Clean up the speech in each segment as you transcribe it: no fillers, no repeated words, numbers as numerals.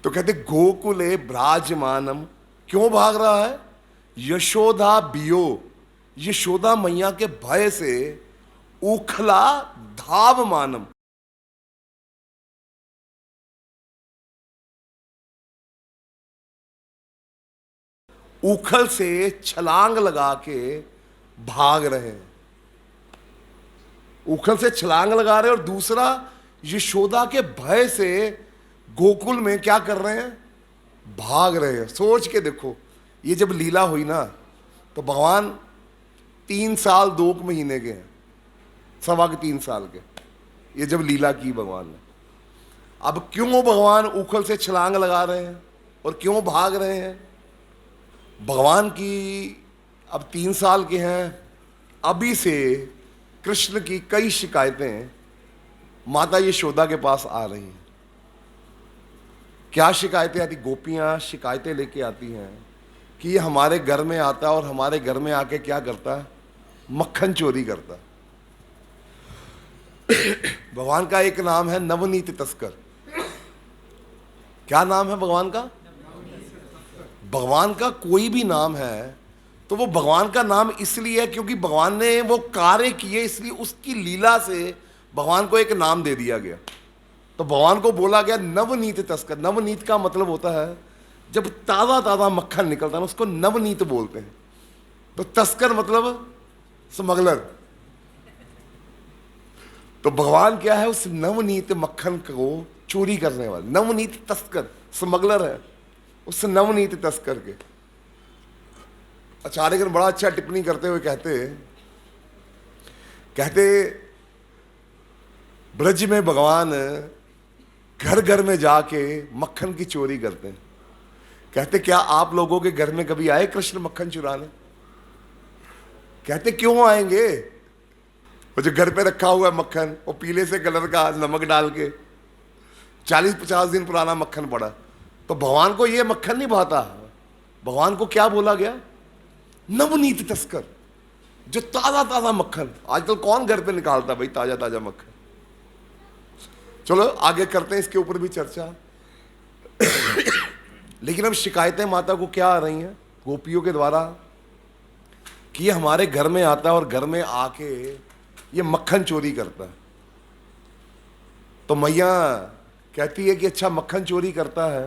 तो कहते गोकुले ब्राजमानम, क्यों भाग रहा है? यशोदा बियो, यशोदा मैया के भय से। उखला धाव मानम, उखल से छलांग लगा के भाग रहे हैं। उखल से छलांग लगा रहे हैं। और दूसरा, यशोदा के भय से गोकुल में क्या कर रहे हैं? भाग रहे हैं। सोच के देखो, ये जब लीला हुई ना, तो भगवान 3 साल 2 महीने के हैं, 3.25 साल के। ये जब लीला की भगवान ने, अब क्यों भगवान उखल से छलांग लगा रहे हैं और क्यों भाग रहे हैं? भगवान की अब 3 साल के हैं। अभी से कृष्ण की कई शिकायतें माता यशोदा के पास आ रही हैं। क्या शिकायतें आती? गोपियां शिकायतें लेके आती हैं कि ये हमारे घर में आता है और हमारे घर में आके क्या करता है? मक्खन चोरी करता है। भगवान का एक नाम है नवनीत तस्कर। क्या नाम है भगवान का? भगवान का कोई भी नाम है तो वो भगवान का नाम इसलिए है क्योंकि भगवान ने वो कार्य किए, इसलिए उसकी लीला से भगवान को एक नाम दे दिया गया। तो भगवान को बोला गया नवनीत तस्कर। नवनीत का मतलब होता है जब ताज़ा ताज़ा मक्खन निकलता है ना, उसको नवनीत बोलते हैं। तो तस्कर मतलब स्मगलर। तो भगवान क्या है? उस नवनीत मक्खन को चोरी करने वाले। नवनीत तस्कर स्मगलर है, उस नवनीत तस्कर के। आचार्यगण बड़ा अच्छा टिप्पणी करते हुए कहते ब्रज में भगवान घर घर में जाके मक्खन की चोरी करते हैं। कहते क्या आप लोगों के घर में कभी आए कृष्ण मक्खन चुराने? कहते क्यों आएंगे? वो जो घर पे रखा हुआ है मक्खन, वो पीले से कलर का नमक डाल के 40-50 दिन पुराना मक्खन पड़ा। तो भगवान को ये मक्खन नहीं भाता। भगवान को क्या बोला गया? नवनीत तस्कर, जो ताजा ताजा मक्खन। आजकल कौन घर पे निकालता भाई ताजा ताजा मक्खन? चलो आगे करते हैं इसके ऊपर भी चर्चा। लेकिन अब शिकायतें माता को क्या आ रही हैं गोपियों के द्वारा कि ये हमारे घर में आता है और घर में आके ये मक्खन चोरी करता है। तो मैया कहती है कि अच्छा मक्खन चोरी करता है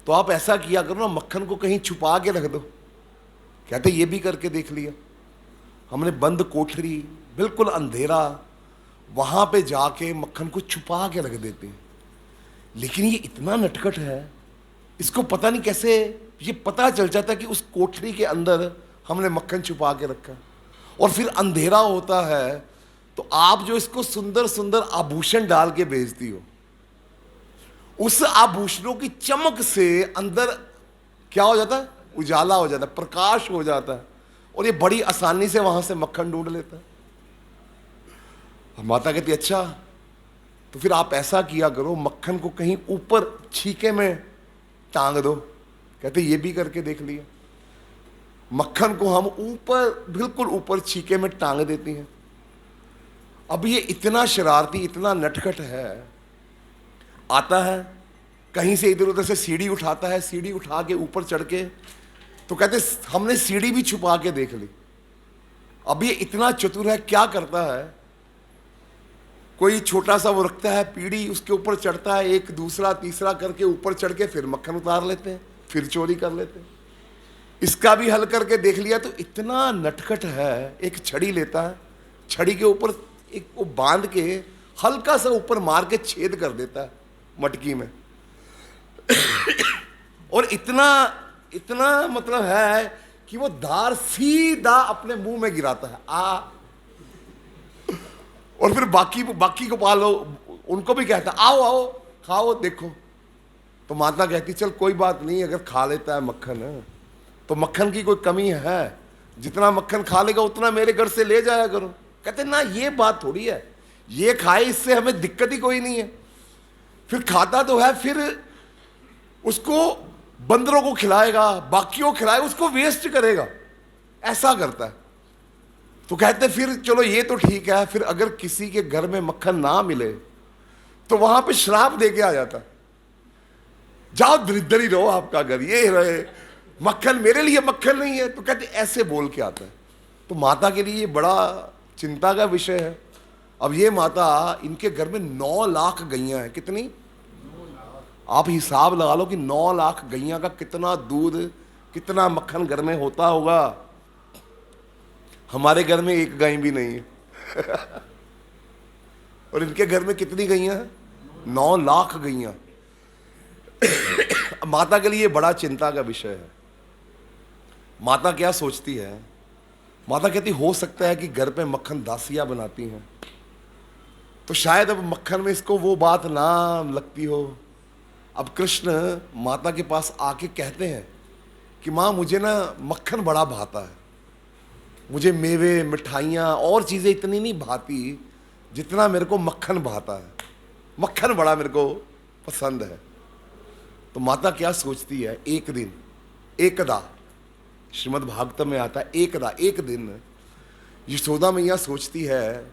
तो आप ऐसा किया करो ना, मक्खन को कहीं छुपा के रख दो। कहते ये भी करके देख लिया हमने, बंद कोठरी, बिल्कुल अंधेरा, वहां पे जाके मक्खन को छुपा के रख देते हैं। लेकिन ये इतना नटखट है, इसको पता नहीं कैसे ये पता चल जाता कि उस कोठरी के अंदर हमने मक्खन छुपा के रखा। और फिर अंधेरा होता है तो आप जो इसको सुंदर सुंदर आभूषण डाल के भेजती हो, उस आभूषणों की चमक से अंदर क्या हो जाता है? उजाला हो जाता है, प्रकाश हो जाता है, और ये बड़ी आसानी से वहां से मक्खन ढूंढ लेता है। माता कहती अच्छा तो फिर आप ऐसा किया करो, मक्खन को कहीं ऊपर छीके में टांग दो। कहते ये भी करके देख लिया, मक्खन को हम ऊपर, बिल्कुल ऊपर छीके में टांग देती हैं। अब ये इतना शरारती, इतना नटखट है, आता है कहीं से इधर उधर से सीढ़ी उठाता है, सीढ़ी उठा के ऊपर चढ़ के, तो कहते हमने सीढ़ी भी छुपा के देख ली। अब ये इतना चतुर है, क्या करता है, कोई छोटा सा वो रखता है पीढ़ी, उसके ऊपर चढ़ता है, एक दूसरा तीसरा करके ऊपर चढ़ के फिर मक्खन उतार लेते हैं, फिर चोरी कर लेते हैं। इसका भी हल करके देख लिया। तो इतना नटखट है, एक छड़ी लेता है, छड़ी के ऊपर एक वो बांध के हल्का सा ऊपर मार के छेद कर देता है मटकी में। और इतना इतना मतलब है कि वो धार सीधा अपने मुंह में गिराता है। और फिर बाकी को पालो, उनको भी कहता आओ आओ खाओ देखो। तो माता कहती चल कोई बात नहीं, अगर खा लेता है मक्खन तो मक्खन की कोई कमी है, जितना मक्खन खा लेगा उतना मेरे घर से ले जाया करो। कहते ना ये बात थोड़ी है, ये खाए इससे हमें दिक्कत ही कोई नहीं है। फिर खाता तो है, फिर उसको बंदरों को खिलाएगा, बाकियों को खिलाएगा, उसको वेस्ट करेगा, ऐसा करता है। तो कहते फिर चलो ये तो ठीक है, फिर अगर किसी के घर में मक्खन ना मिले तो वहां पे श्राप दे के आ जाता है जाओ दरिद्र ही रहो, आपका घर ये रहे, मक्खन मेरे लिए मक्खन नहीं है। तो कहते ऐसे बोल के आता है। तो माता के लिए ये बड़ा चिंता का विषय है। अब ये माता, इनके घर में 9 लाख गैया हैं। कितनी? आप हिसाब लगा लो कि 9 लाख गैया का कितना दूध, कितना मक्खन घर में होता होगा। हमारे घर में एक गाय भी नहीं है और इनके घर में कितनी गैया हैं? 9 लाख गैया। माता के लिए बड़ा चिंता का विषय है। माता क्या सोचती है? माता कहती हो सकता है कि घर पे मक्खन दासियां बनाती हैं, तो शायद अब मक्खन में इसको वो बात ना लगती हो। अब कृष्ण माता के पास आके कहते हैं कि माँ मुझे ना मक्खन बड़ा भाता है, मुझे मेवे मिठाइयाँ और चीज़ें इतनी नहीं भाती जितना मेरे को मक्खन भाता है। मक्खन बड़ा मेरे को पसंद है। तो माता क्या सोचती है? एक दिन, एकदा, श्रीमद् भागवत में आता है, एकदा, एक दिन यशोदा मैया सोचती है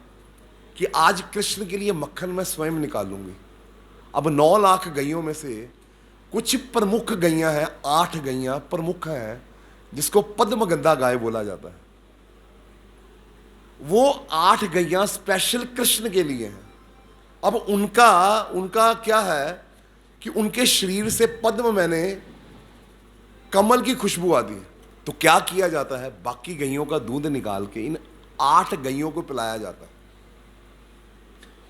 कि आज कृष्ण के लिए मक्खन मैं स्वयं निकालूंगी। अब 9 लाख गैयों में से कुछ प्रमुख गैयां हैं, 8 गैयां प्रमुख हैं जिसको पद्मगंधा गाय बोला जाता है। वो 8 गैयां स्पेशल कृष्ण के लिए हैं। अब उनका क्या है कि उनके शरीर से पद्म मैंने कमल की खुशबू आती है। तो क्या किया जाता है? बाकी गैयों का दूध निकाल के इन 8 गैयों को पिलाया जाता है।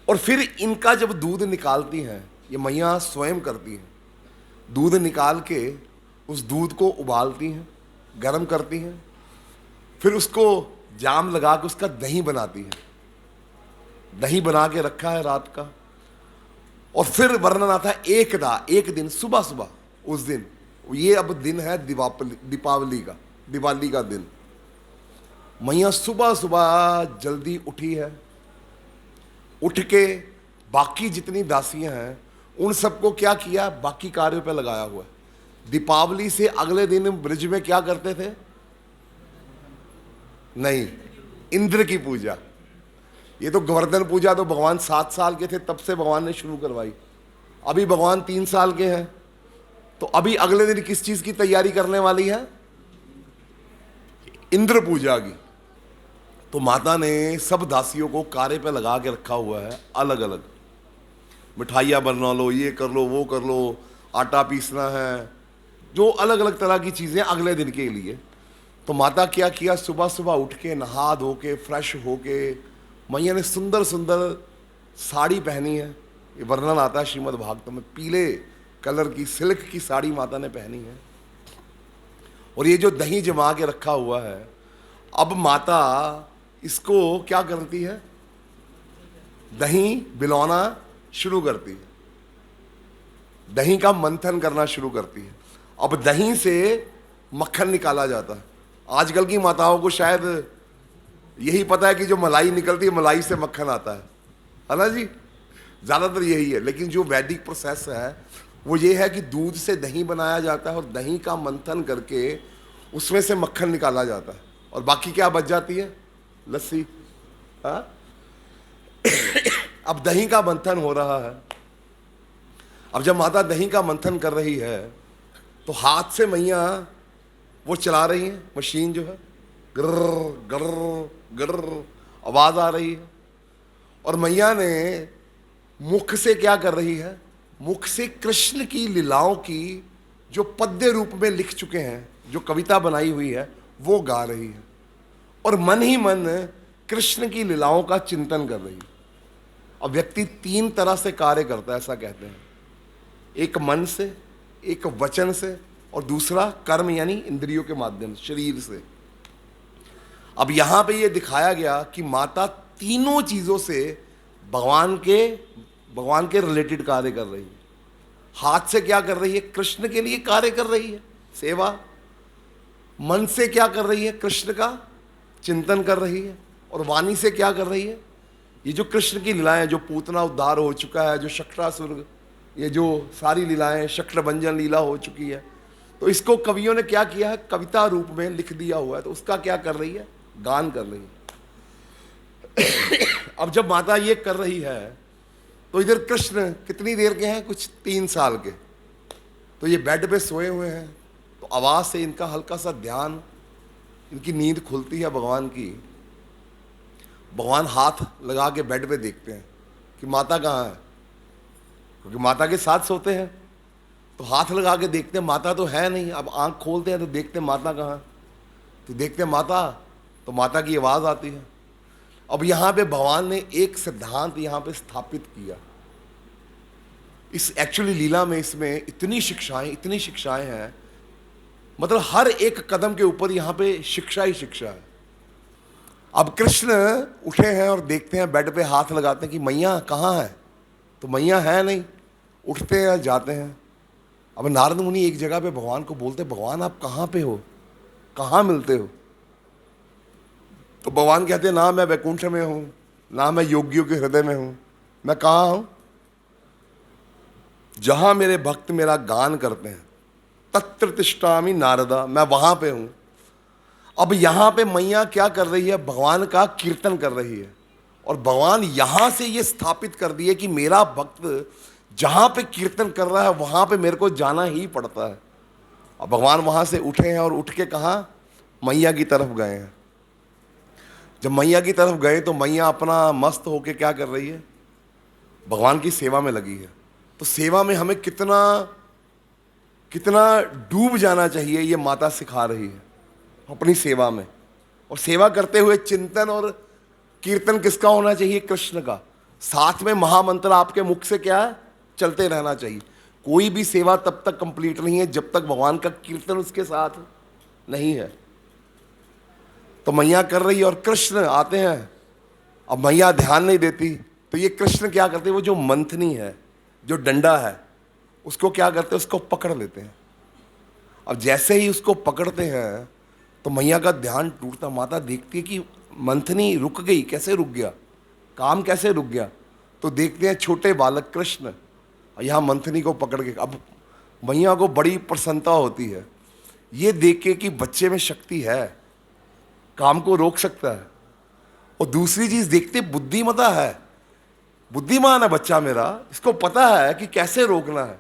और फिर इनका जब दूध निकालती हैं, ये मैया स्वयं करती हैं, दूध निकाल के उस दूध को उबालती हैं, गर्म करती हैं, फिर उसको जाम लगा के उसका दही बनाती हैं। दही बना के रखा है रात का। और फिर वर्णन आता है एकदा, एक दिन सुबह सुबह, उस दिन, ये अब दिन है दीपावली का, दिवाली का दिन। मैया सुबह सुबह जल्दी उठी है, उठ के बाकी जितनी दासियां हैं उन सबको क्या किया? बाकी कार्यों पे लगाया हुआ है। दीपावली से अगले दिन ब्रज में क्या करते थे? नहीं, इंद्र की पूजा। ये तो गोवर्धन पूजा तो भगवान 7 साल के थे तब से भगवान ने शुरू करवाई। अभी भगवान 3 साल के हैं, तो अभी अगले दिन किस चीज की तैयारी करने वाली है? इंद्र पूजा की। तो माता ने सब दासियों को कार्य पे लगा के रखा हुआ है, अलग अलग। मिठाइयाँ बना लो, ये कर लो, वो कर लो, आटा पीसना है, जो अलग अलग तरह की चीज़ें अगले दिन के लिए। तो माता क्या किया? सुबह सुबह उठ के नहा धो के फ्रेश हो के मैया ने सुंदर सुंदर साड़ी पहनी है। ये वर्णन आता है श्रीमद् भागवत में, पीले कलर की सिल्क की साड़ी माता ने पहनी है। और ये जो दही जमा के रखा हुआ है, अब माता इसको क्या करती है? दही बिलौना शुरू करती है, दही का मंथन करना शुरू करती है। अब दही से मक्खन निकाला जाता है। आजकल की माताओं को शायद यही पता है कि जो मलाई निकलती है, मलाई से मक्खन आता है ना जी? ज़्यादातर यही है। लेकिन जो वैदिक प्रोसेस है वो ये है कि दूध से दही बनाया जाता है और दही का मंथन करके उसमें से मक्खन निकाला जाता है, और बाकी क्या बच जाती है? लस्सी। हाँ, अब दही का मंथन हो रहा है। अब जब माता दही का मंथन कर रही है तो हाथ से मैया वो चला रही है, मशीन जो है, गर गर गर आवाज आ रही है। और मैया ने मुख से क्या कर रही है? मुख से कृष्ण की लीलाओं की जो पद्य रूप में लिख चुके हैं, जो कविता बनाई हुई है, वो गा रही है। और मन ही मन कृष्ण की लीलाओं का चिंतन कर रही है। अब व्यक्ति 3 तरह से कार्य करता है, ऐसा कहते हैं। एक मन से, एक वचन से, और दूसरा कर्म यानी इंद्रियों के माध्यम से, शरीर से। अब यहां पे ये दिखाया गया कि माता तीनों चीजों से भगवान के रिलेटेड कार्य कर रही है। हाथ से क्या कर रही है? कृष्ण के लिए कार्य कर रही है, सेवा। मन से क्या कर रही है? कृष्ण का चिंतन कर रही है। और वाणी से क्या कर रही है? ये जो कृष्ण की लीलाएं, जो पूतना उद्धार हो चुका है, जो शक्रासुर, ये जो सारी लीलाएं, शक्रभंजन लीला हो चुकी है, तो इसको कवियों ने क्या किया है? कविता रूप में लिख दिया हुआ है। तो उसका क्या कर रही है? गान कर रही है। अब जब माता ये कर रही है तो इधर कृष्ण कितनी देर के हैं? कुछ 3 साल के। तो ये बेड पे सोए हुए हैं, तो आवाज़ से इनका हल्का सा ध्यान, इनकी नींद खुलती है भगवान की। भगवान हाथ लगा के बेड पे देखते हैं कि माता कहाँ है, क्योंकि माता के साथ सोते हैं। तो हाथ लगा के देखते हैं, माता तो है नहीं। अब आंख खोलते हैं तो देखते हैं माता कहाँ है, तो देखते हैं माता, तो माता की आवाज़ आती है। अब यहाँ पे भगवान ने एक सिद्धांत यहाँ पे स्थापित किया। इस एक्चुअली लीला में, इसमें इतनी शिक्षाएं हैं, मतलब हर एक कदम के ऊपर यहाँ पे शिक्षा ही शिक्षा है। अब कृष्ण उठे हैं और देखते हैं, बेड पे हाथ लगाते हैं कि मैया कहाँ है, तो मैया है नहीं। उठते हैं, जाते हैं। अब नारद मुनि एक जगह पे भगवान को बोलते, भगवान आप कहाँ पे हो, कहाँ मिलते हो? तो भगवान कहते हैं, ना मैं वैकुंठ में हूँ, ना मैं योगियों के हृदय में हूँ। मैं कहाँ हूँ? जहाँ मेरे भक्त मेरा गान करते हैं, तत्र तिष्ठामि नारदा, मैं वहाँ पे हूँ। अब यहाँ पे मैया क्या कर रही है? भगवान का कीर्तन कर रही है। और भगवान यहाँ से ये स्थापित कर दिए कि मेरा भक्त जहाँ पे कीर्तन कर रहा है वहाँ पे मेरे को जाना ही पड़ता है। अब भगवान वहाँ से उठे हैं और उठ के कहाँ? मैया की तरफ गए हैं। जब मैया की तरफ गए तो मैया अपना मस्त होके क्या कर रही है? भगवान की सेवा में लगी है। तो सेवा में हमें कितना कितना डूब जाना चाहिए, ये माता सिखा रही है अपनी सेवा में। और सेवा करते हुए चिंतन और कीर्तन किसका होना चाहिए? कृष्ण का। साथ में महामंत्र आपके मुख से क्या है? चलते रहना चाहिए। कोई भी सेवा तब तक कंप्लीट नहीं है जब तक भगवान का कीर्तन उसके साथ नहीं है। तो मैया कर रही है और कृष्ण आते हैं। अब मैया ध्यान नहीं देती, तो ये कृष्ण क्या करते हैं? वो जो मंथनी है, जो डंडा है, उसको क्या करते हैं? उसको पकड़ लेते हैं। अब जैसे ही उसको पकड़ते हैं तो मैया का ध्यान टूटता। माता देखती है कि मंथनी रुक गई, कैसे रुक गया, काम कैसे रुक गया? तो देखते हैं छोटे बालक कृष्ण यहाँ मंथनी को पकड़ के। अब मैया को बड़ी प्रसन्नता होती है ये देख के कि बच्चे में शक्ति है, काम को रोक सकता है। और दूसरी चीज देखते, बुद्धिमता है, बुद्धिमान है बच्चा मेरा, इसको पता है कि कैसे रोकना है,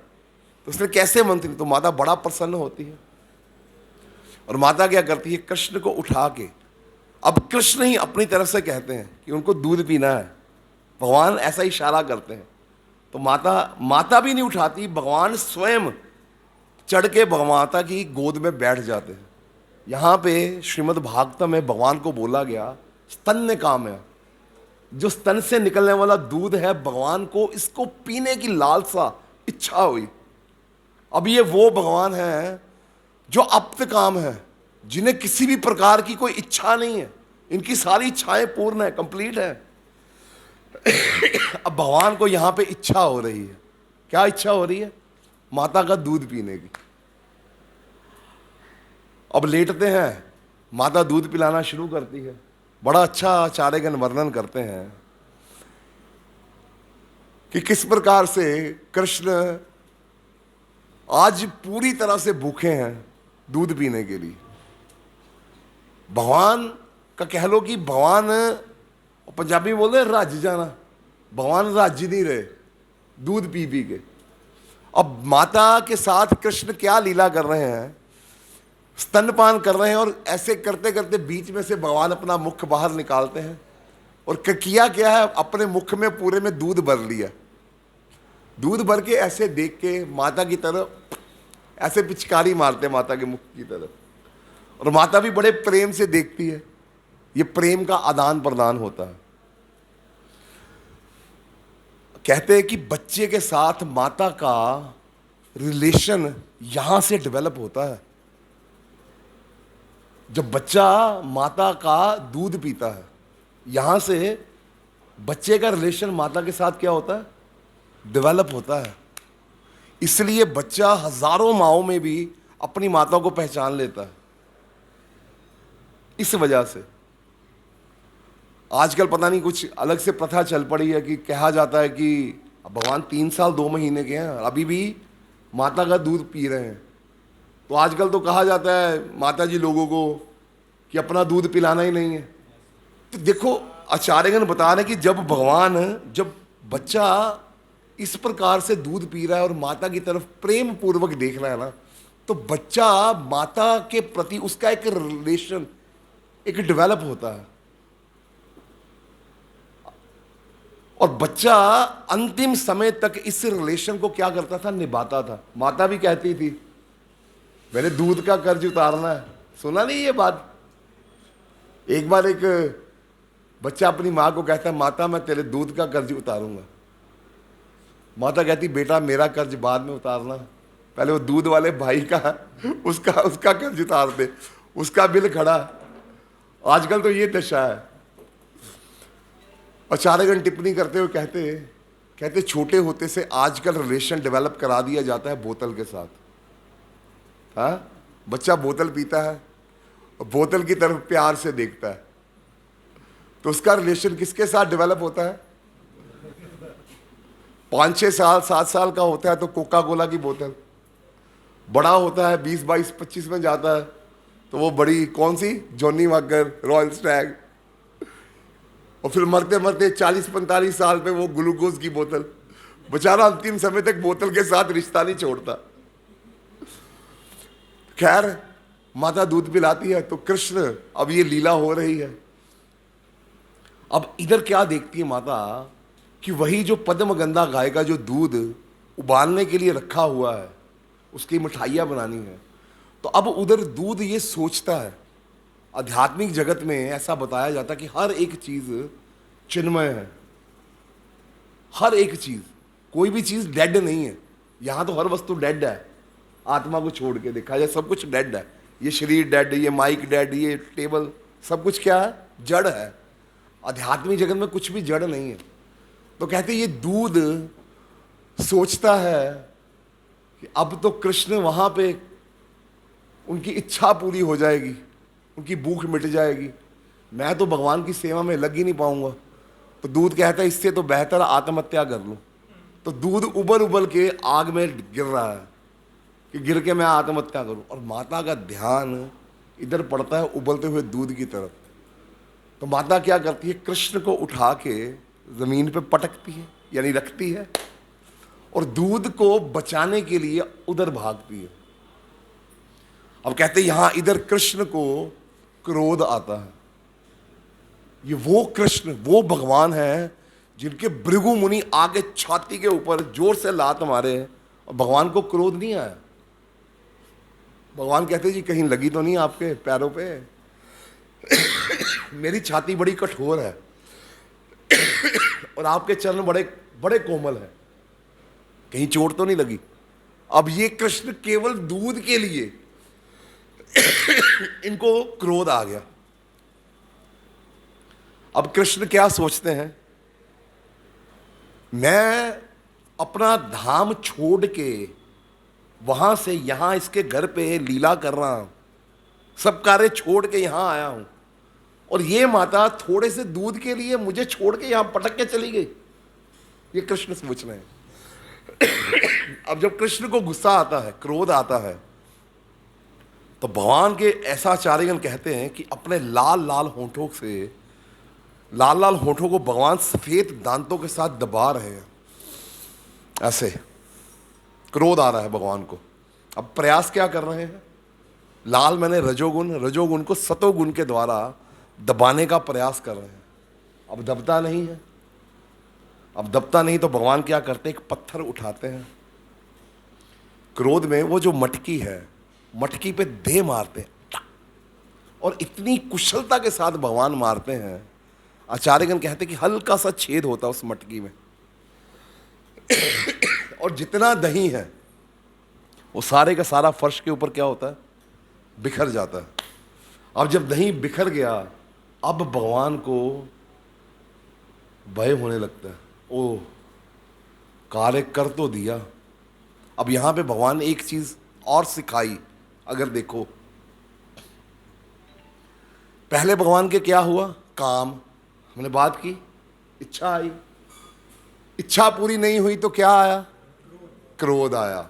तो उसने कैसे मंथनी। तो माता बड़ा प्रसन्न होती है। और माता क्या करती है? कृष्ण को उठा के, अब कृष्ण ही अपनी तरफ से कहते हैं कि उनको दूध पीना है। भगवान ऐसा इशारा करते हैं। तो माता भी नहीं उठाती, भगवान स्वयं चढ़ के माता की गोद में बैठ जाते हैं। यहाँ पे श्रीमद् भागवतम में भगवान को बोला गया, स्तन्य काम है, जो स्तन से निकलने वाला दूध है, भगवान को इसको पीने की लालसा, इच्छा हुई। अब ये वो भगवान है जो अप्त काम है, जिन्हें किसी भी प्रकार की कोई इच्छा नहीं है, इनकी सारी इच्छाएं पूर्ण है, कंप्लीट है। अब भगवान को यहां पे इच्छा हो रही है। क्या इच्छा हो रही है? माता का दूध पीने की। अब लेटते हैं, माता दूध पिलाना शुरू करती है। बड़ा अच्छा आचार्यगण वर्णन करते हैं कि किस प्रकार से कृष्ण आज पूरी तरह से भूखे हैं दूध पीने के लिए। भगवान का कह लो कि भगवान, पंजाबी बोल रहे रज जाना, भगवान रज नहीं रहे दूध पी पी के। अब माता के साथ कृष्ण क्या लीला कर रहे हैं? स्तनपान कर रहे हैं। और ऐसे करते करते बीच में से भगवान अपना मुख बाहर निकालते हैं। और किया क्या है? अपने मुख में पूरे में दूध भर लिया। दूध भर के ऐसे देख के माता की तरफ ऐसे पिचकारी मारते हैं माता के मुख की तरफ। और माता भी बड़े प्रेम से देखती है। ये प्रेम का आदान प्रदान होता है। कहते हैं कि बच्चे के साथ माता का रिलेशन यहां से डेवलप होता है। जब बच्चा माता का दूध पीता है, यहां से बच्चे का रिलेशन माता के साथ क्या होता है? डेवलप होता है। इसलिए बच्चा हजारों माओं में भी अपनी माता को पहचान लेता है। इस वजह से आजकल पता नहीं कुछ अलग से प्रथा चल पड़ी है कि कहा जाता है कि भगवान 3 साल 2 महीने के हैं, अभी भी माता का दूध पी रहे हैं। तो आजकल तो कहा जाता है माता जी लोगों को कि अपना दूध पिलाना ही नहीं है। तो देखो आचार्यगण बता रहे हैं कि जब बच्चा इस प्रकार से दूध पी रहा है और माता की तरफ प्रेम पूर्वक देख रहा है ना, तो बच्चा माता के प्रति उसका एक रिलेशन एक डेवलप होता है। और बच्चा अंतिम समय तक इस रिलेशन को क्या करता था, निभाता था। माता भी कहती थी मैंने दूध का कर्ज उतारना है। सुना नहीं ये बात? एक बार एक बच्चा अपनी माँ को कहता है माता मैं तेरे दूध का कर्ज उतारूंगा। माता कहती बेटा मेरा कर्ज बाद में उतारना, पहले वो दूध वाले भाई का उसका कर्ज उतार दे, उसका बिल खड़ा। आजकल तो ये दशा है। और चारेगन टिप्पणी करते हुए कहते छोटे होते से आजकल रिलेशन डेवलप करा दिया जाता है बोतल के साथ। हाँ, बच्चा बोतल पीता है और बोतल की तरफ प्यार से देखता है, तो उसका रिलेशन किसके साथ डेवलप होता है? 5-6 साल 7 साल का होता है तो कोका कोला की बोतल, बड़ा होता है 20 22 25 में जाता है तो वो बड़ी कौन सी जॉनी वॉकर, रॉयल स्टैग, और फिर मरते मरते 40-45 साल पे वो ग्लूकोज की बोतल। बेचारा अंतिम समय तक बोतल के साथ रिश्ता नहीं छोड़ता। खैर, माता दूध पिलाती है तो कृष्ण, अब ये लीला हो रही है। अब इधर क्या देखती है माता कि वही जो पद्मगंधा गाय का जो दूध उबालने के लिए रखा हुआ है, उसकी मिठाइयाँ बनानी है। तो अब उधर दूध ये सोचता है, आध्यात्मिक जगत में ऐसा बताया जाता है कि हर एक चीज चिन्मय है। हर एक चीज, कोई भी चीज डेड नहीं है। यहां तो हर वस्तु डेड है, आत्मा को छोड़ के देखा जाए सब कुछ डेड है। ये शरीर डेड, ये माइक डेड, ये टेबल, सब कुछ क्या है? जड़ है। आध्यात्मिक जगत में कुछ भी जड़ नहीं है। तो कहते ये दूध सोचता है कि अब तो कृष्ण वहां पे उनकी इच्छा पूरी हो जाएगी, उनकी भूख मिट जाएगी, मैं तो भगवान की सेवा में लग ही नहीं पाऊंगा। तो दूध कहता है इससे तो बेहतर आत्महत्या कर लूं। तो दूध उबल उबल के आग में गिर रहा है कि गिर के मैं आत्महत्या करूं। और माता का ध्यान इधर पड़ता है उबलते हुए दूध की तरफ। तो माता क्या करती है, कृष्ण को उठा के जमीन पे पटकती है, यानी रखती है, और दूध को बचाने के लिए उधर भागती है। अब कहते हैं यहां इधर कृष्ण को क्रोध आता है। ये वो कृष्ण, वो भगवान है जिनके भृगु मुनि आगे छाती के ऊपर जोर से लात मारे और भगवान को क्रोध नहीं आया। भगवान कहते जी कहीं लगी तो नहीं आपके पैरों पे? मेरी छाती बड़ी कठोर है और आपके चरण बड़े बड़े कोमल है, कहीं चोट तो नहीं लगी? अब ये कृष्ण केवल दूध के लिए इनको क्रोध आ गया। अब कृष्ण क्या सोचते हैं, मैं अपना धाम छोड़ के वहां से यहां इसके घर पे लीला कर रहा हूं, सब कार्य छोड़ के यहां आया हूं, और ये माता थोड़े से दूध के लिए मुझे छोड़ के यहां पटक के चली गई। ये कृष्ण सोच रहे हैं। अब जब कृष्ण को गुस्सा आता है, क्रोध आता है, तो भगवान के ऐसा आचार्यगण कहते हैं कि अपने लाल लाल होंठों से, लाल लाल होंठों को भगवान सफेद दांतों के साथ दबा रहे हैं, ऐसे क्रोध आ रहा है भगवान को। अब प्रयास क्या कर रहे हैं, लाल मैंने रजोगुण, रजोगुण को सतोगुण के द्वारा दबाने का प्रयास कर रहे हैं। अब दबता नहीं है। अब दबता नहीं तो भगवान क्या करते हैं, एक पत्थर उठाते हैं, क्रोध में वो जो मटकी है, मटकी पे दे मारते हैं, और इतनी कुशलता के साथ भगवान मारते हैं, आचार्यगण कहते हैं कि हल्का सा छेद होता है उस मटकी में, और जितना दही है वो सारे का सारा फर्श के ऊपर क्या होता है, बिखर जाता है। अब जब दही बिखर गया, अब भगवान को भय होने लगता है, ओ कार्य कर तो दिया। अब यहां पे भगवान ने एक चीज और सिखाई। अगर देखो, पहले भगवान के क्या हुआ, काम, हमने बात की, इच्छा आई, इच्छा पूरी नहीं हुई तो क्या आया, क्रोध आया।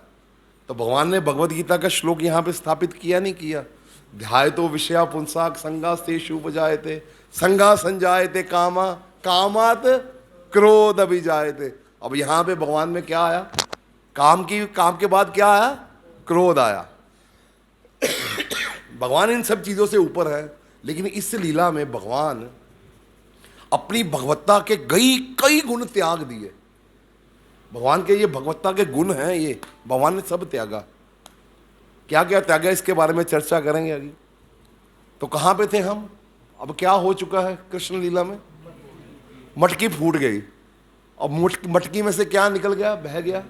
तो भगवान ने भगवद गीता का श्लोक यहां पे स्थापित किया नहीं किया, ध्यायतो विषया पुंसाक संगास्तेषु उपजायते, संगा संजायते कामा, कामात क्रोध अभिजायते। अब यहां पे भगवान में क्या आया? काम के बाद क्या आया? क्रोध आया। भगवान इन सब चीजों से ऊपर है, लेकिन इस लीला में भगवान अपनी भगवत्ता के कई गुण त्याग दिए। भगवान के ये भगवत्ता के गुण हैं, ये भगवान ने सब त्यागा। क्या क्या त्यागा, इसके बारे में चर्चा करेंगे आगे। तो कहां पे थे हम? अब क्या हो चुका है कृष्ण लीला में? मटकी फूट गई। अब मटकी में से क्या निकल गया? बह गया,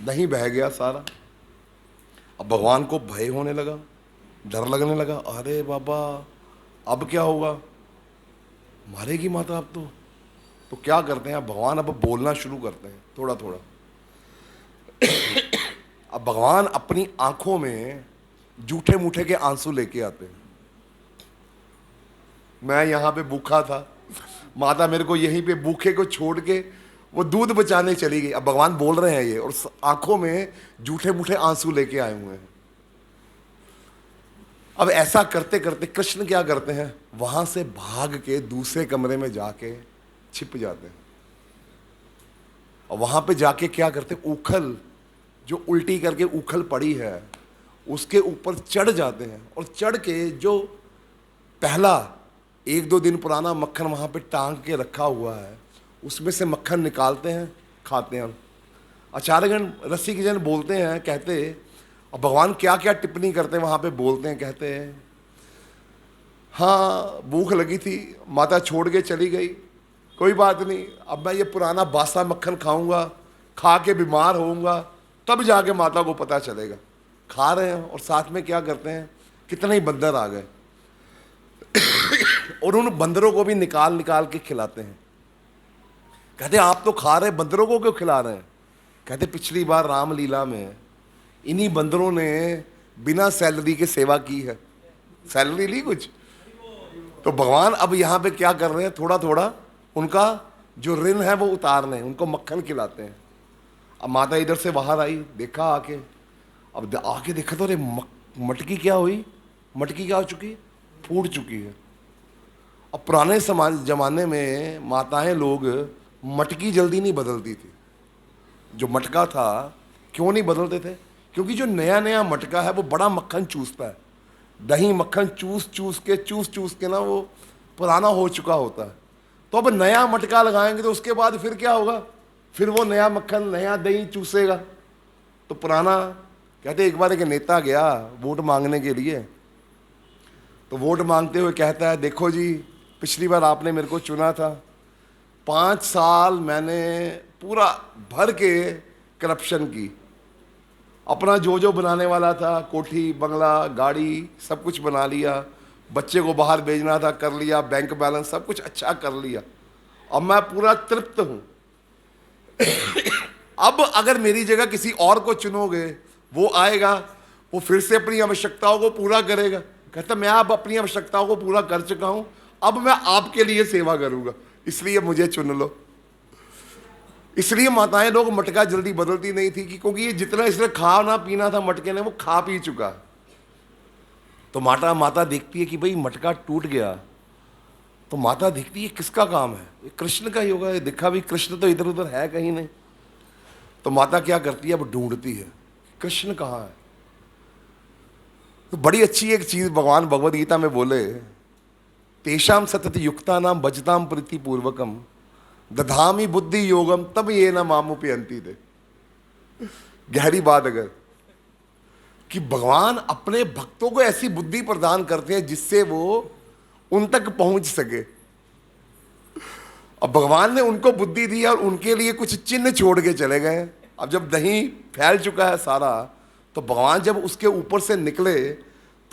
दही बह गया सारा। अब भगवान को भय होने लगा, डर लगने लगा। अरे बाबा, अब क्या होगा? मारेगी माता अब तो क्या करते हैं भगवान? अब बोलना शुरू करते हैं थोड़ा थोड़ा। अब भगवान अपनी आंखों में जूठे मूठे के आंसू लेके आते हैं। मैं यहां पे भूखा था, माता मेरे को यहीं पे भूखे को छोड़ के वो दूध बचाने चली गई। अब भगवान बोल रहे हैं ये, और आंखों में जूठे मूठे आंसू लेके आए हुए हैं। अब ऐसा करते करते कृष्ण क्या करते हैं? वहां से भाग के दूसरे कमरे में जाके छिप जाते हैं। और वहां पे जाके क्या करते? उखल, जो उल्टी करके उखल पड़ी है, उसके ऊपर चढ़ जाते हैं। और चढ़ के जो पहला 1-2 दिन पुराना मक्खन वहां पे टांग के रखा हुआ है, उसमें से मक्खन निकालते हैं, खाते हैं। आचार्यगण रसिकजन बोलते हैं, कहते, और भगवान क्या क्या टिप्पणी करते हैं वहां पे, बोलते हैं, कहते हैं, हाँ भूख लगी थी, माता छोड़ के चली गई, कोई बात नहीं, अब मैं ये पुराना बासा मक्खन खाऊंगा, खा के बीमार होऊंगा, तब जाके माता को पता चलेगा। खा रहे हैं, और साथ में क्या करते हैं, कितने ही बंदर आ गए और उन बंदरों को भी निकाल निकाल के खिलाते हैं। कहते आप तो खा रहे, बंदरों को क्यों खिला रहे हैं? कहते पिछली बार रामलीला में इन्हीं बंदरों ने बिना सैलरी के सेवा की है, सैलरी ली कुछ। तो भगवान अब यहाँ पे क्या कर रहे हैं, थोड़ा थोड़ा उनका जो ऋण है वो उतार रहे हैं, उनको मक्खन खिलाते हैं। अब माता इधर से बाहर आई, देखा आके, अब आके देखा तो अरे मटकी क्या हुई, मटकी क्या हो चुकी, फूट चुकी है। अब पुराने जमाने में माताएं लोग मटकी जल्दी नहीं बदलती थी। जो मटका था क्यों नहीं बदलते थे? क्योंकि जो नया नया मटका है वो बड़ा मक्खन चूसता है। दही मक्खन चूस चूस के ना वो पुराना हो चुका होता है। तो अब नया मटका लगाएंगे तो उसके बाद फिर क्या होगा, फिर वो नया मक्खन नया दही चूसेगा। तो पुराना, कहते एक बार एक नेता गया वोट मांगने के लिए, तो वोट मांगते हुए कहता है, देखो जी पिछली बार आपने मेरे को चुना था, 5 साल मैंने पूरा भर के करप्शन की, अपना जो बनाने वाला था, कोठी बंगला गाड़ी सब कुछ बना लिया, बच्चे को बाहर भेजना था कर लिया, बैंक बैलेंस सब कुछ अच्छा कर लिया, अब मैं पूरा तृप्त हूं। अब अगर मेरी जगह किसी और को चुनोगे, वो आएगा, वो फिर से अपनी आवश्यकताओं को पूरा करेगा। कहता मैं अब अपनी आवश्यकताओं को पूरा कर चुका हूं, अब मैं आपके लिए सेवा करूंगा, इसलिए मुझे चुन लो। इसलिए माताएं लोग मटका जल्दी बदलती नहीं थी, क्योंकि ये जितना इसने खाना पीना था मटके ने, वो खा पी चुका। तो माता देखती है कि भाई मटका टूट गया, तो माता देखती है किसका काम है, ये कृष्ण का ही होगा। ये देखा भी कृष्ण तो इधर उधर है कहीं नहीं। तो माता क्या करती है, अब ढूंढती है कृष्ण कहाँ है। तो बड़ी अच्छी एक चीज भगवान भगवद गीता में बोले, तेषाम सतत युक्ता नाम भजताम प्रीति पूर्वकम दधामी बुद्धि योगम तब ये न मामुपयंती दे। गहरी बात अगर, कि भगवान अपने भक्तों को ऐसी बुद्धि प्रदान करते हैं जिससे वो उन तक पहुंच सके। अब भगवान ने उनको बुद्धि दी और उनके लिए कुछ चिन्ह छोड़ के चले गए। अब जब दही फैल चुका है सारा, तो भगवान जब उसके ऊपर से निकले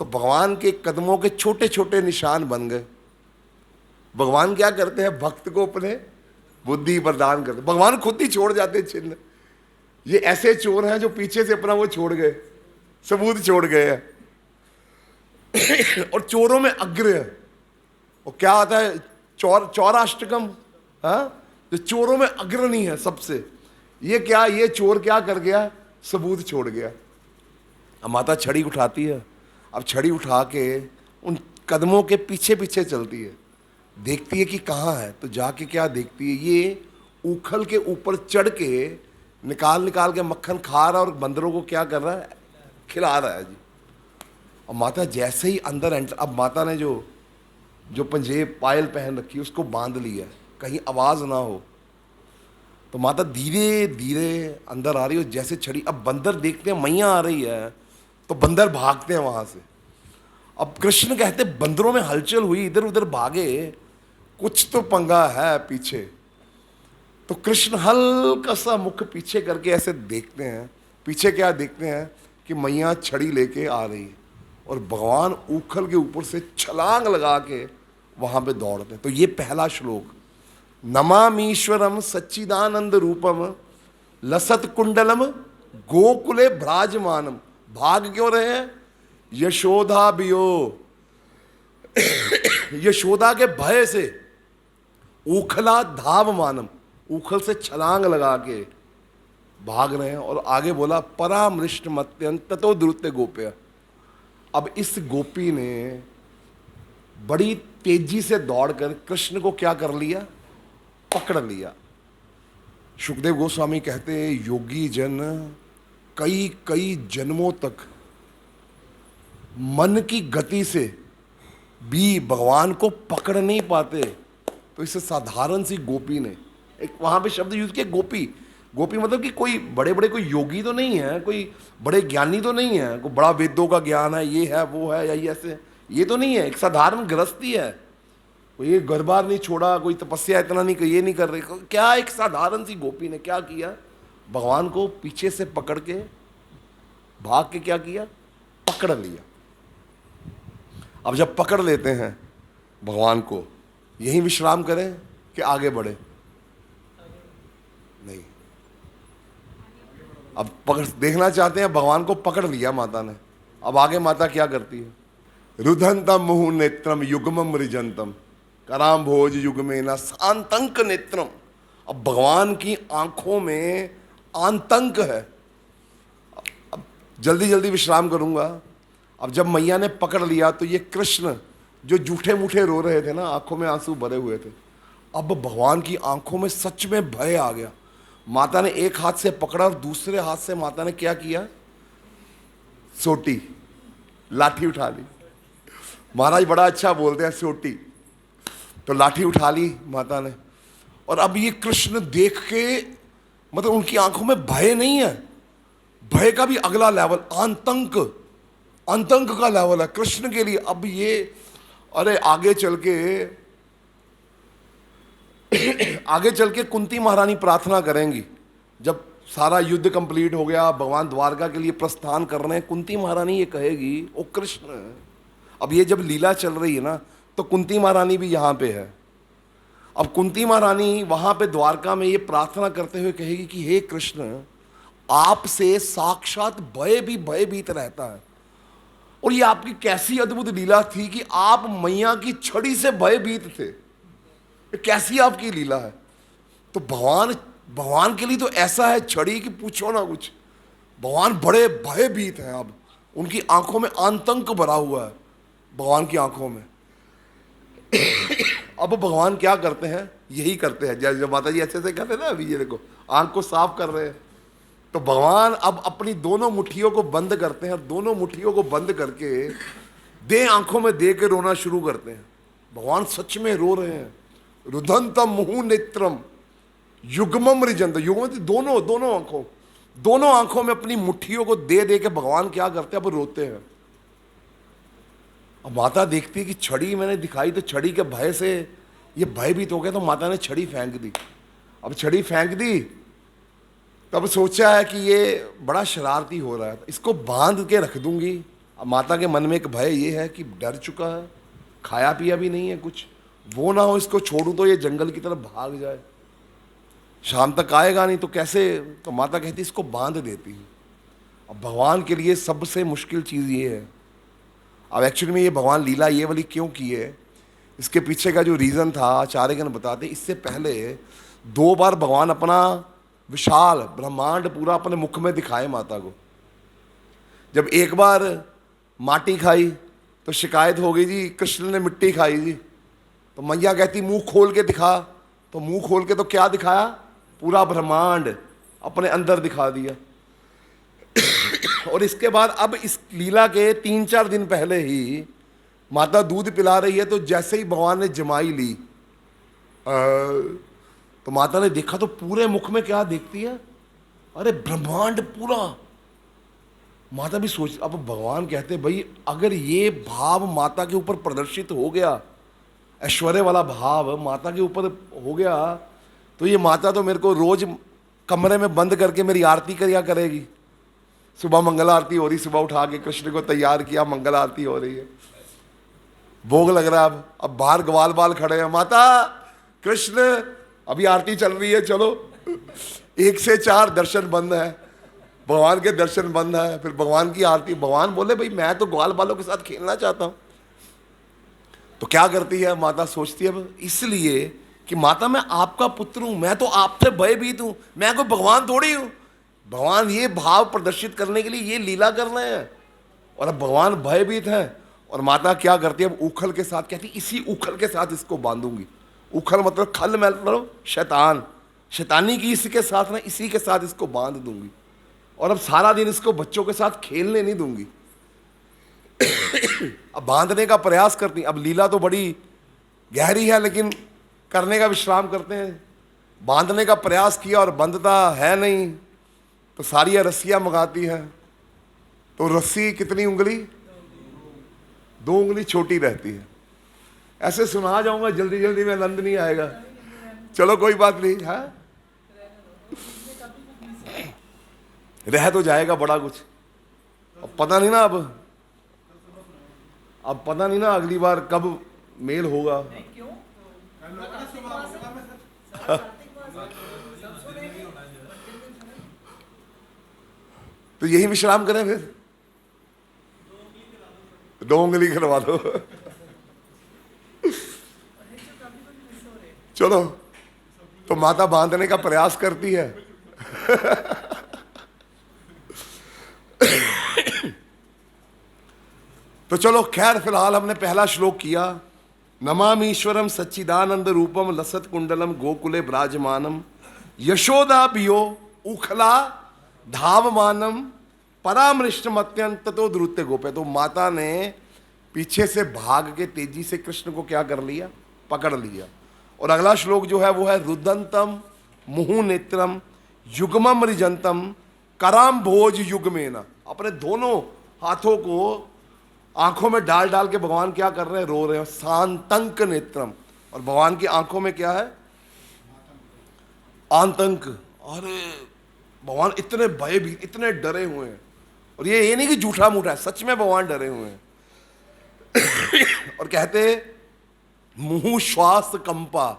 तो भगवान के कदमों के छोटे छोटे निशान बन गए। भगवान क्या करते हैं, भक्त को अपने बुद्धि प्रदान करते। भगवान खुद ही छोड़ जाते चिन्ह। ये ऐसे चोर हैं जो पीछे से अपना वो छोड़ गए, सबूत छोड़ गए हैं। और चोरों में अग्र है, और क्या आता है, चौराष्टकम, हाँ, जो चोरों में अग्रणी है सबसे। ये क्या, ये चोर क्या कर गया, सबूत छोड़ गया। अब माता छड़ी उठाती है, अब छड़ी उठा के उन कदमों के पीछे पीछे चलती है, देखती है कि कहाँ है। तो जाके क्या देखती है, ये उखल के ऊपर चढ़ के निकाल निकाल के मक्खन खा रहा है और बंदरों को क्या कर रहा है, खिला रहा है जी। और माता जैसे ही अंदर एंटर, अब माता ने जो जो पंजेब पायल पहन रखी है उसको बांध लिया कहीं आवाज ना हो, तो माता धीरे धीरे अंदर आ रही है। जैसे छड़ी, अब बंदर देखते हैं मैया आ रही है तो बंदर भागते हैं वहां से। अब कृष्ण कहते बंदरों में हलचल हुई, इधर उधर भागे, कुछ तो पंगा है पीछे। तो कृष्ण हल्का सा मुख पीछे करके ऐसे देखते हैं, पीछे क्या देखते हैं कि मैया छड़ी लेके आ रही है और भगवान उखल के ऊपर से छलांग लगा के वहां पे दौड़ते हैं। तो ये पहला श्लोक, नमामीश्वरम सच्चिदानंद रूपम लसत कुंडलम गोकुले भ्राजमानम। भाग क्यों रहे हैं? यशोदा बियो, यशोदा के भय से। उखला धावमानम, उखल से छलांग लगा के भाग रहे हैं। और आगे बोला परामृष्ट मत्यंत ततो द्रुत्य गोप्य। अब इस गोपी ने बड़ी तेजी से दौड़कर कृष्ण को क्या कर लिया, पकड़ लिया। सुखदेव गोस्वामी कहते हैं योगी जन कई कई जन्मों तक मन की गति से भी भगवान को पकड़ नहीं पाते। तो इस साधारण सी गोपी ने, एक वहां पे शब्द यूज किया गोपी। गोपी मतलब कि कोई बड़े बड़े कोई योगी तो नहीं है, कोई बड़े ज्ञानी तो नहीं है, कोई बड़ा वेदों का ज्ञान है, ये है वो है या ये ऐसे, ये तो नहीं है। एक साधारण गृहस्थी है, कोई ये घर बार नहीं छोड़ा, कोई तपस्या इतना नहीं, ये नहीं कर रही। क्या एक साधारण सी गोपी ने क्या किया, भगवान को पीछे से पकड़ के भाग के क्या किया, पकड़ लिया। अब जब पकड़ लेते हैं भगवान को, यहीं विश्राम करें कि आगे बढ़े? नहीं, अब पकड़ देखना चाहते हैं। भगवान को पकड़ लिया माता ने, अब आगे माता क्या करती है? रुधंतम मुहु नेत्रम युग्मम रिजंतम कराम भोज युग में न आंतंक नेत्रम। अब भगवान की आंखों में आंतंक है। अब जल्दी जल्दी विश्राम करूंगा। अब जब मैया ने पकड़ लिया तो ये कृष्ण जो जूठे मूठे रो रहे थे ना, आंखों में आंसू भरे हुए थे, अब भगवान की आंखों में सच में भय आ गया। माता ने एक हाथ से पकड़ा और दूसरे हाथ से माता ने क्या किया, सोटी, लाठी उठा ली। महाराज बड़ा अच्छा बोलते हैं सोटी, तो लाठी उठा ली माता ने। और अब ये कृष्ण देख के, मतलब उनकी आंखों में भय नहीं है, भय का भी अगला लेवल, आतंक, आतंक का लेवल है कृष्ण के लिए। अब ये अरे आगे चल के कुंती महारानी प्रार्थना करेंगी, जब सारा युद्ध कंप्लीट हो गया, भगवान द्वारका के लिए प्रस्थान कर रहे हैं, कुंती महारानी ये कहेगी ओ कृष्ण। अब ये जब लीला चल रही है ना, तो कुंती महारानी भी यहाँ पे है। अब कुंती महारानी वहां पे द्वारका में ये प्रार्थना करते हुए कहेगी कि हे कृष्ण, आपसे साक्षात भय भी भयभीत रहता है। और ये आपकी कैसी अद्भुत लीला थी कि आप मैया की छड़ी से भयभीत थे, ये कैसी आपकी लीला है। तो भगवान के लिए तो ऐसा है छड़ी कि पूछो ना कुछ। भगवान बड़े भयभीत हैं। अब उनकी आंखों में आतंक भरा हुआ है, भगवान की आंखों में। अब भगवान क्या करते हैं, यही करते हैं जब माता जी अच्छे से कहते हैं ना, अभी ये देखो आंख को साफ कर रहे हैं, तो भगवान अब अपनी दोनों मुट्ठियों को बंद करते हैं। दोनों मुट्ठियों को बंद करके दे आंखों में दे के रोना शुरू करते हैं। भगवान सच में रो रहे हैं। रुदंतम मुहु नेत्रम युग्मम रिजंत, युग्म दोनों आंखों में अपनी मुट्ठियों को दे दे के भगवान क्या करते हैं, अब रोते हैं। अब माता देखती है कि छड़ी मैंने दिखाई, तो छड़ी के भय से ये भयभीत हो गया, तो माता ने छड़ी फेंक दी। अब छड़ी फेंक दी, तब सोचा है कि ये बड़ा शरारती हो रहा है, इसको बांध के रख दूंगी। अब माता के मन में एक भय ये है कि डर चुका है, खाया पिया भी नहीं है कुछ, वो ना हो इसको छोड़ूं तो ये जंगल की तरफ भाग जाए, शाम तक आएगा नहीं तो कैसे। तो माता कहती इसको बांध देती है। अब भगवान के लिए सबसे मुश्किल चीज़ ये है। अब एक्चुअली में ये भगवान लीला ये वाली क्यों की है, इसके पीछे का जो रीज़न था आचार्यगण बताते, इससे पहले 2 बार भगवान अपना विशाल ब्रह्मांड पूरा अपने मुख में दिखाए माता को। जब एक बार माटी खाई तो शिकायत हो गई जी कृष्ण ने मिट्टी खाई जी, तो मैया कहती मुंह खोल के दिखा, तो मुंह खोल के तो क्या दिखाया, पूरा ब्रह्मांड अपने अंदर दिखा दिया। और इसके बाद अब इस लीला के 3-4 दिन पहले ही माता दूध पिला रही है, तो जैसे ही भगवान ने जमाई ली तो माता ने देखा तो पूरे मुख में क्या देखती है, अरे ब्रह्मांड पूरा। माता भी सोच, अब भगवान कहते भाई अगर ये भाव माता के ऊपर प्रदर्शित हो गया, ऐश्वर्य वाला भाव माता के ऊपर हो गया, तो ये माता तो मेरे को रोज कमरे में बंद करके मेरी आरती क्या करेगी। सुबह मंगल आरती हो रही, सुबह उठा के कृष्ण को तैयार किया, मंगल आरती हो रही है, भोग लग रहा है। अब बाहर ग्वाल बाल खड़े हैं, माता कृष्ण अभी आरती चल रही है, चलो। 1 से 4 दर्शन बंद है, भगवान के दर्शन बंद है, फिर भगवान की आरती। भगवान बोले भाई मैं तो ग्वाल बालों के साथ खेलना चाहता हूं। तो क्या करती है माता, सोचती है इसलिए कि माता मैं आपका पुत्र हूं, मैं तो आपसे भयभीत हूं, मैं कोई भगवान थोड़ी हूं। भगवान ये भाव प्रदर्शित करने के लिए ये लीला कर रहे हैं, और अब भगवान भयभीत हैं। और माता क्या करती है, अब उखल के साथ कहती इसी उखल के साथ इसको बांधूंगी। उखल मतलब खल, मतलब शैतान, शैतानी की इसके साथ ना, इसी के साथ इसको बांध दूंगी। और अब सारा दिन इसको बच्चों के साथ खेलने नहीं दूंगी। अब बांधने का प्रयास करती। अब लीला तो बड़ी गहरी है, लेकिन करने का विश्राम करते हैं। बांधने का प्रयास किया और बंधता है नहीं, तो सारी रस्सियां मंगाती है। तो रस्सी कितनी उंगली, 2 उंगली छोटी रहती है। ऐसे सुना जाऊंगा जल्दी जल्दी में, आनंद नहीं आएगा। चलो कोई बात नहीं, है रह तो जाएगा बड़ा कुछ। अब पता नहीं ना, अब पता नहीं ना अगली बार कब मेल होगा। तो यही विश्राम करें फिर, 2 उंगली करवा दो। चलो, तो माता बांधने का प्रयास करती है। तो चलो खैर, फिलहाल हमने पहला श्लोक किया। नमामीश्वरम सच्चिदानंद रूपम लसत कुंडलम गोकुले ब्राजमानम यशोदा भियो उखला धावमानम परामृष्टमत्यंत ततो द्रुत्य गोपे। तो माता ने पीछे से भाग के तेजी से कृष्ण को क्या कर लिया, पकड़ लिया। और अगला श्लोक जो है वो है रुदंतम मुहु नेत्रम युग्मम रिजंतम कराम भोज युग्मेना। अपने दोनों हाथों को आंखों में डाल डाल के भगवान क्या कर रहे हैं, रो रहे हैं। शांतंक नेत्रम, और भगवान की आंखों में क्या है, आंतंक। अरे भगवान इतने भयभीत, इतने डरे हुए हैं। और ये नहीं कि झूठा मूठा है, सच में भगवान डरे हुए हैं। और कहते मुहु श्वास कंपा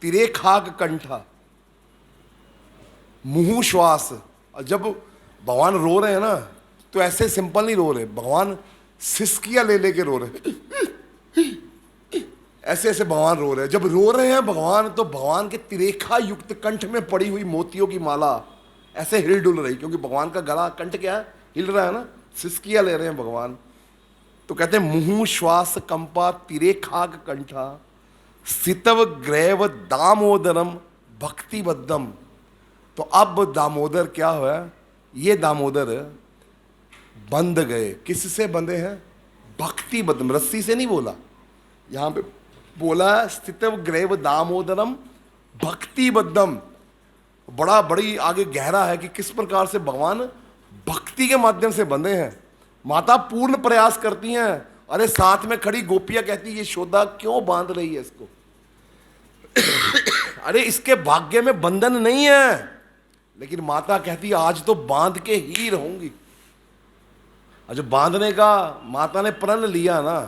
तिरे खाक कंठा। मुहु श्वास, और जब भगवान रो रहे हैं ना, तो ऐसे सिंपल नहीं रो रहे, भगवान सिसकियां ले लेके रो रहे, ऐसे ऐसे भगवान रो रहे हैं। जब रो रहे हैं भगवान, तो भगवान के तिरेखा युक्त कंठ में पड़ी हुई मोतियों की माला ऐसे हिल डुल रही, क्योंकि भगवान का गला, कंठ क्या है, हिल रहा है ना, सिसकियां ले रहे हैं भगवान। तो कहते हैं मुहु श्वास कंपा तिरेखाग कंठा सितव ग्रैव दामोदरम भक्तिबद्धम। तो अब दामोदर क्या हुआ, ये दामोदर बंध गए। किससे बंधे हैं, भक्तिबद्धम, रस्सी से नहीं बोला, यहां पे बोला स्थितव ग्रैव दामोदरम भक्तिबद्धम। बड़ी आगे गहरा है कि किस प्रकार से भगवान भक्ति के माध्यम से बंधे हैं। माता पूर्ण प्रयास करती हैं, अरे साथ में खड़ी गोपियां कहती ये यशोदा क्यों बांध रही है इसको। अरे इसके भाग्य में बंधन नहीं है, लेकिन माता कहती आज तो बांध के ही रहूंगी। और जब बांधने का माता ने प्रण लिया ना,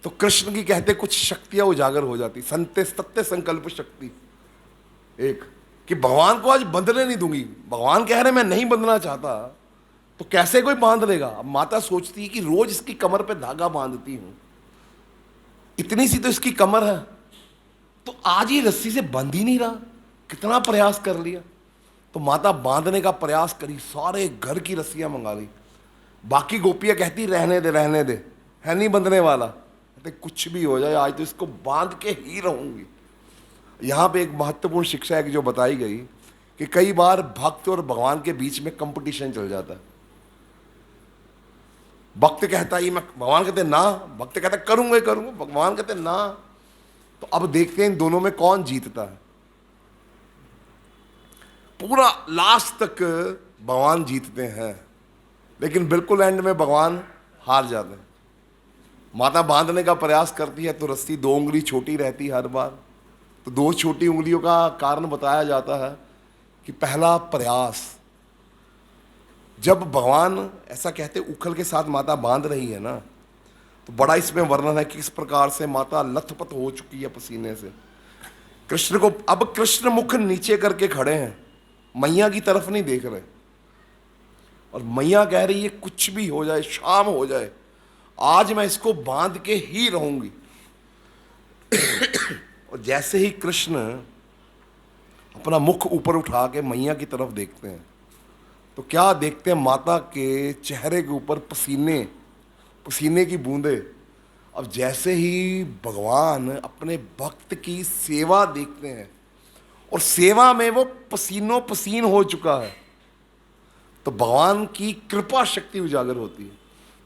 तो कृष्ण की कहते कुछ शक्तियां उजागर हो जाती, सत्य संकल्प शक्ति एक, कि भगवान को आज बंधने नहीं दूंगी। भगवान कह रहे मैं नहीं बंधना चाहता, तो कैसे कोई बांध लेगा। अब माता सोचती है कि रोज इसकी कमर पे धागा बांधती हूं, इतनी सी तो इसकी कमर है, तो आज ये रस्सी से बंध ही नहीं रहा, कितना प्रयास कर लिया। तो माता बांधने का प्रयास करी, सारे घर की रस्सियां मंगा ली। बाकी गोपियां कहती रहने दे, है नहीं बंधने वाला। कहते कुछ भी हो जाए आज तो इसको बांध के ही रहूंगी। यहाँ पे एक महत्वपूर्ण शिक्षा है कि जो बताई गई कि कई बार भक्त और भगवान के बीच में कंपटीशन चल जाता है। भक्त कहता है ये मैं, भगवान कहते ना, भक्त कहता करूंगा ही करूंगा, भगवान कहते ना। तो अब देखते हैं इन दोनों में कौन जीतता है। पूरा लास्ट तक भगवान जीतते हैं, लेकिन बिल्कुल एंड में भगवान हार जाते हैं। माता बांधने का प्रयास करती है तो रस्सी 2 उंगली छोटी रहती है हर बार। तो 2 छोटी उंगलियों का कारण बताया जाता है कि पहला प्रयास, जब भगवान ऐसा कहते उखल के साथ माता बांध रही है ना, तो बड़ा इसमें वर्णन है कि किस प्रकार से माता लथपथ हो चुकी है पसीने से। कृष्ण को अब कृष्ण मुख नीचे करके खड़े हैं, मैया की तरफ नहीं देख रहे, और मैया कह रही है कुछ भी हो जाए, शाम हो जाए, आज मैं इसको बांध के ही रहूंगी। और जैसे ही कृष्ण अपना मुख ऊपर उठा के मैया की तरफ देखते हैं तो क्या देखते हैं, माता के चेहरे के ऊपर पसीने पसीने की बूंदे। अब जैसे ही भगवान अपने भक्त की सेवा देखते हैं और सेवा में वो पसीनों पसीन हो चुका है, तो भगवान की कृपा शक्ति उजागर होती है।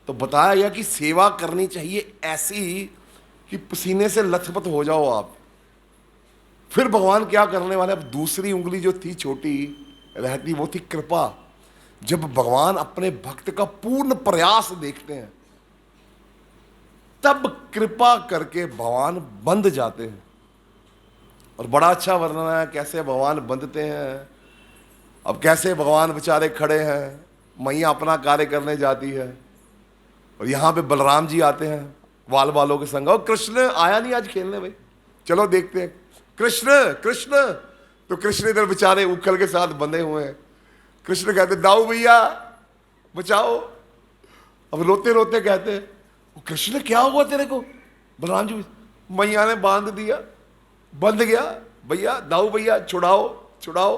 तो बताया गया कि सेवा करनी चाहिए ऐसी कि पसीने से लथपथ हो जाओ आप। फिर भगवान क्या करने वाले, अब दूसरी उंगली जो थी छोटी रहती वो थी कृपा। जब भगवान अपने भक्त का पूर्ण प्रयास देखते हैं तब कृपा करके भगवान बंध जाते हैं। और बड़ा अच्छा वर्णन है कैसे भगवान बंधते हैं। अब कैसे भगवान बेचारे खड़े हैं, मैया अपना कार्य करने जाती है और यहाँ पे बलराम जी आते हैं बाल बालों के संग। और कृष्ण आया नहीं आज खेलने, भाई चलो देखते हैं कृष्ण कृष्ण। तो कृष्ण इधर बेचारे उखल के साथ बंधे हुए हैं। कृष्ण कहते दाऊ भैया बचाओ। अब रोते रोते कहते कृष्ण क्या हुआ तेरे को। बलराम जी मैया ने बांध दिया, बंध गया, भैया दाऊ भैया छुड़ाओ छुड़ाओ।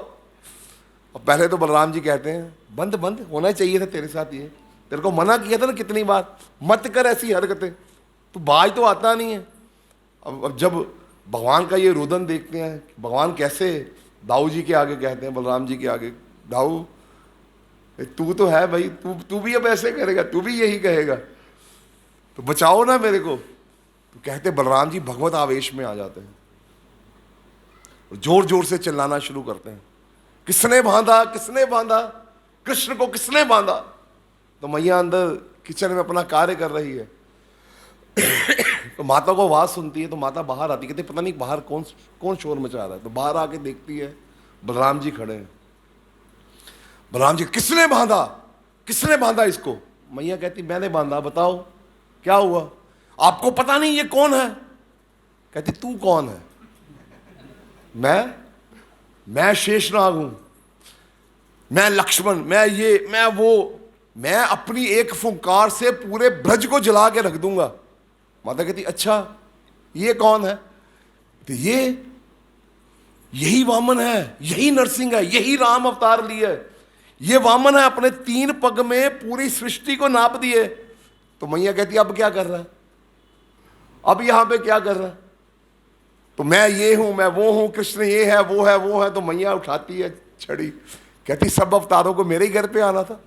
और पहले तो बलराम जी कहते हैं बंद बंद होना चाहिए था तेरे साथ, ये तेरे को मना किया था ना कितनी बार, मत कर ऐसी हरकतें, तो बाज तो आता नहीं है। अब जब भगवान का ये रुदन देखते हैं, भगवान कैसे दाऊ जी के आगे कहते हैं, बलराम जी के आगे, दाऊ तू तो है भाई, तू भी अब ऐसे करेगा, तू भी यही कहेगा, तो बचाओ ना मेरे को। तो कहते बलराम जी भगवत आवेश में आ जाते हैं और जोर जोर से चिल्लाना शुरू करते हैं, किसने बांधा किसने बांधा, कृष्ण को किसने बांधा। तो मैया अंदर किचन में अपना कार्य कर रही है। तो माता को आवाज सुनती है, तो माता बाहर आती, कहते पता नहीं बाहर कौन शोर मचा रहा है। तो बाहर आके देखती है बलराम जी खड़े हैं। बलराम जी किसने बांधा इसको। मैया कहती मैंने बांधा, बताओ क्या हुआ। आपको पता नहीं ये कौन है। कहती तू कौन है। मैं शेषनाग हूं, मैं लक्ष्मण, मैं ये मैं वो, मैं अपनी एक फुंकार से पूरे ब्रज को जला के रख दूंगा। माता कहती अच्छा ये कौन है। तो यही वामन है, यही नरसिंह है, यही राम अवतार लिए है। ये वामन है, अपने 3 पग में पूरी सृष्टि को नाप दिए। तो मैया कहती अब क्या कर रहा है, अब यहां पे क्या कर रहा है। तो मैं ये हूं, मैं वो हूं, कृष्ण ये है वो है वो है। तो मैया उठाती है छड़ी, कहती सब अवतारों को मेरे ही घर पे आना था।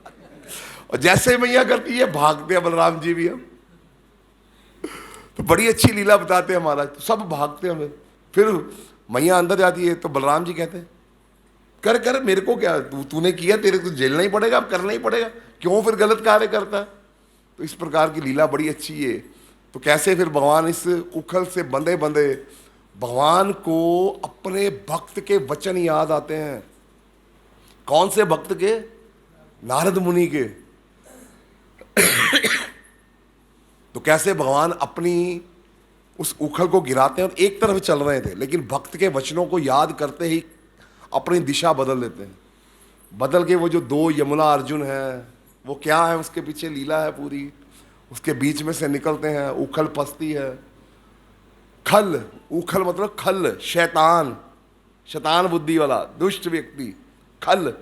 और जैसे मैया करती है भागते हैं बलराम जी भी। हम तो बड़ी अच्छी लीला बताते हैं महाराज, तो सब भागते हैं। फिर मैया अंदर जाती है तो बलराम जी कहते हैं कर कर मेरे को क्या, तूने किया, तेरे को झेलना ही पड़ेगा, अब करना ही पड़ेगा, क्यों फिर गलत कार्य करता है। तो इस प्रकार की लीला बड़ी अच्छी है। तो कैसे फिर भगवान इस उखल से बंधे बंधे भगवान को अपने भक्त के वचन याद आते हैं। कौन से भक्त के, नारद मुनि के। तो कैसे भगवान अपनी उस उखल को गिराते हैं और एक तरफ चल रहे थे, लेकिन भक्त के वचनों को याद करते ही अपनी दिशा बदल देते हैं। बदल के वो जो 2 यमुना अर्जुन है, वो क्या है, उसके पीछे लीला है पूरी। उसके बीच में से निकलते हैं, उखल पसती है। खल, उखल मतलब खल, शैतान बुद्धि वाला दुष्ट व्यक्ति। खल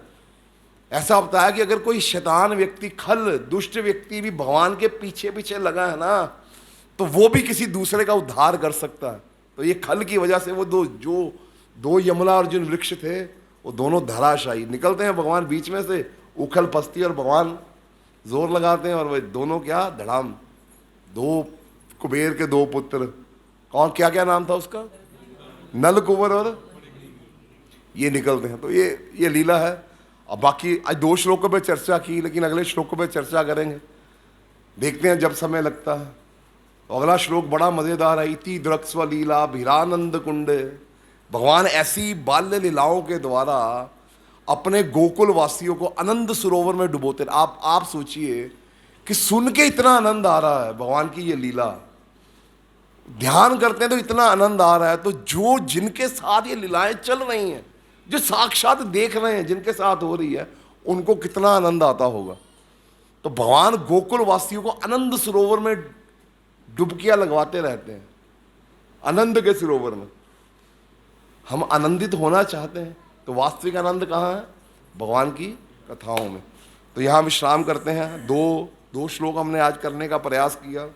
ऐसा बताया कि अगर कोई शैतान व्यक्ति, खल दुष्ट व्यक्ति भी भगवान के पीछे पीछे लगा है ना, तो वो भी किसी दूसरे का उद्धार कर सकता है। तो ये खल की वजह से वो जो दो यमुना अर्जुन वृक्ष थे, वो दोनों धराशायी। निकलते हैं भगवान बीच में से, उखल पस्ती, और भगवान जोर लगाते हैं और वे दोनों क्या धड़ाम। दो कुबेर के दो पुत्र, कौन, क्या क्या नाम था उसका, नल कुंवर और ये निकलते हैं। तो ये लीला है। अब बाकी आज 2 श्लोकों पे चर्चा की, लेकिन अगले श्लोकों पे चर्चा करेंगे, देखते हैं जब समय लगता है। तो अगला श्लोक बड़ा मजेदार है। इति द्रक्स्व लीला भीरानंद कुंड। भगवान ऐसी बाल्य लीलाओं के द्वारा अपने गोकुल वासियों को आनंद सरोवर में डुबोते। आप सोचिए कि सुन के इतना आनंद आ रहा है भगवान की ये लीला, ध्यान करते हैं तो इतना आनंद आ रहा है। तो जो जिनके साथ ये लीलाएं चल रही हैं, जो साक्षात देख रहे हैं, जिनके साथ हो रही है, उनको कितना आनंद आता होगा। तो भगवान गोकुल वासियों को आनंद सरोवर में डुबकियां लगवाते रहते हैं, आनंद के सरोवर में। हम आनंदित होना चाहते हैं, तो वास्तविक आनंद कहाँ है? भगवान की कथाओं में। तो यहाँ विश्राम करते हैं। दो श्लोक हमने आज करने का प्रयास किया।